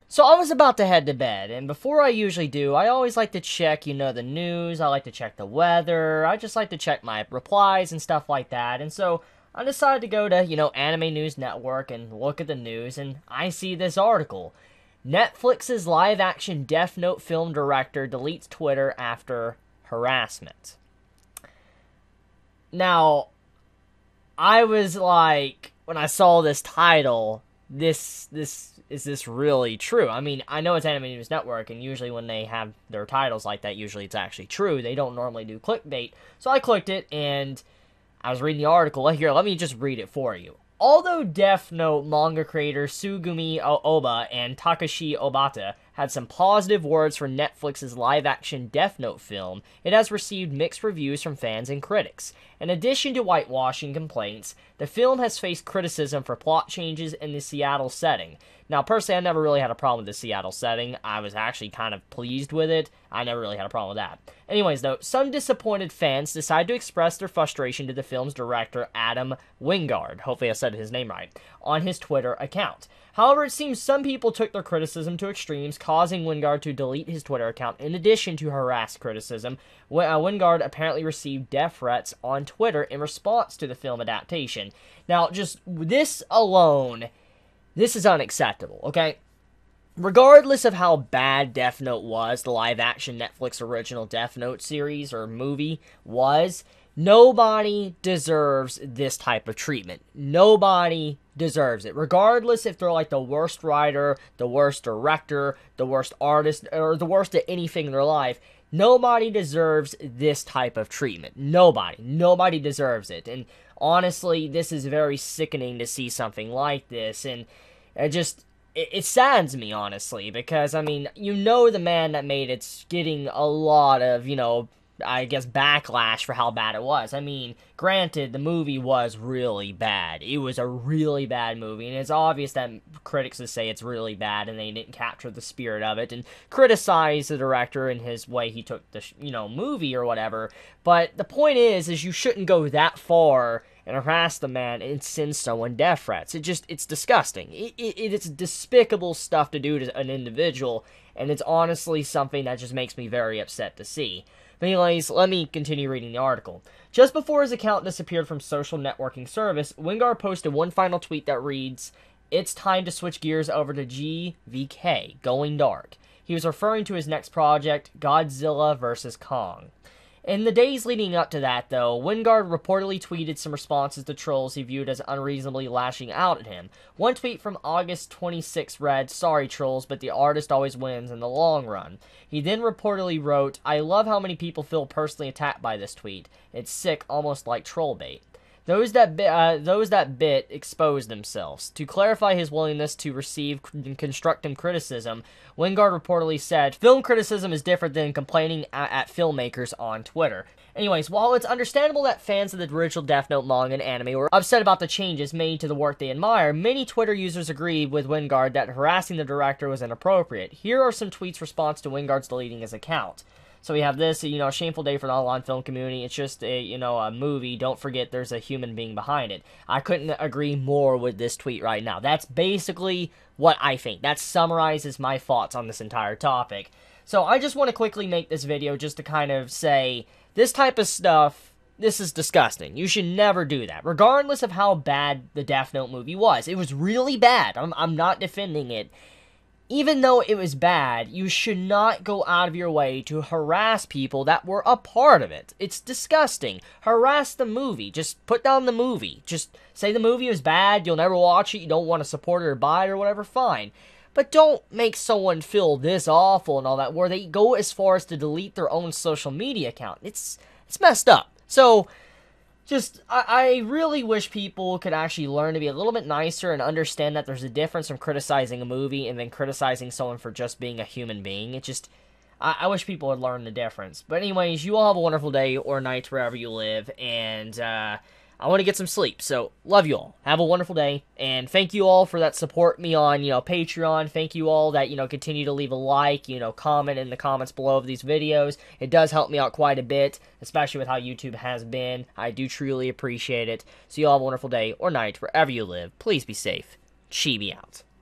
So I was about to head to bed, and before I usually do, I always like to check, the news, I like to check the weather, I just like to check my replies and stuff like that, and so I decided to go to, Anime News Network and look at the news, and I see this article. Netflix's live-action Death Note film director deletes Twitter after harassment. Now, I was like, when I saw this title, is this really true? I mean, I know it's Anime News Network, and usually when they have their titles like that, usually it's actually true. They don't normally do clickbait. So I clicked it, and I was reading the article. Here, let me just read it for you. Although Death Note manga creator Sugumi Oba and Takashi Obata had some positive words for Netflix's live-action Death Note film, it has received mixed reviews from fans and critics. In addition to whitewashing complaints, the film has faced criticism for plot changes in the Seattle setting. Now, personally, I never really had a problem with the Seattle setting. I was actually kind of pleased with it. I never really had a problem with that. Anyways, though, some disappointed fans decided to express their frustration to the film's director, Adam Wingard, hopefully I said his name right, on his Twitter account. However, it seems some people took their criticism to extremes, causing Wingard to delete his Twitter account. In addition to harassed criticism, Wingard apparently received death threats on Twitter in response to the film adaptation. Now, just this alone, this is unacceptable, okay? Regardless of how bad Death Note was, the live-action Netflix original Death Note series or movie was, nobody deserves this type of treatment. Nobody deserves it. Regardless if they're like the worst writer, the worst director, the worst artist, or the worst at anything in their life, nobody deserves this type of treatment. Nobody. Nobody deserves it. And honestly, this is very sickening to see something like this, and it saddens me, honestly, because, I mean, the man that made it's getting a lot of, I guess, backlash for how bad it was. I mean, granted, the movie was really bad. It was a really bad movie, and it's obvious that critics would say it's really bad, and they didn't capture the spirit of it, and criticize the director in his way he took the, movie or whatever. But the point is you shouldn't go that far and harass the man and send someone death threats. It's disgusting. It's despicable stuff to do to an individual, and it's honestly something that just makes me very upset to see. But anyways, let me continue reading the article. Just before his account disappeared from social networking service, Wingard posted one final tweet that reads, "It's time to switch gears over to GVK, Going Dark." He was referring to his next project, Godzilla vs. Kong. In the days leading up to that, though, Wingard reportedly tweeted some responses to trolls he viewed as unreasonably lashing out at him. One tweet from August 26 read, "Sorry trolls, but the artist always wins in the long run." He then reportedly wrote, "I love how many people feel personally attacked by this tweet. It's sick, almost like troll bait. Those that bit exposed themselves." To clarify his willingness to receive constructive criticism, Wingard reportedly said, "Film criticism is different than complaining at filmmakers on Twitter." Anyways, while it's understandable that fans of the original Death Note manga and anime were upset about the changes made to the work they admire, many Twitter users agreed with Wingard that harassing the director was inappropriate. Here are some tweets response to Wingard's deleting his account. So we have this, a shameful day for the online film community. It's just a movie. Don't forget there's a human being behind it. I couldn't agree more with this tweet right now. That's basically what I think. That summarizes my thoughts on this entire topic. So I just want to quickly make this video just to kind of say, this type of stuff, this is disgusting. You should never do that, regardless of how bad the Death Note movie was. It was really bad. I'm not defending it. Even though it was bad, you should not go out of your way to harass people that were a part of it. It's disgusting. Harass the movie. Just put down the movie. Just say the movie was bad, you'll never watch it, you don't want to support it or buy it or whatever, fine. But don't make someone feel this awful and all that, where they go as far as to delete their own social media account. It's messed up. So, I really wish people could actually learn to be a little bit nicer and understand that there's a difference from criticizing a movie and then criticizing someone for just being a human being. I wish people would learn the difference. But anyways, you all have a wonderful day or night wherever you live, and I want to get some sleep, so love you all. Have a wonderful day, and thank you all for that support me on, Patreon. Thank you all that, continue to leave a like, comment in the comments below of these videos. It does help me out quite a bit, especially with how YouTube has been. I do truly appreciate it. So you all have a wonderful day or night wherever you live. Please be safe. Chibi out.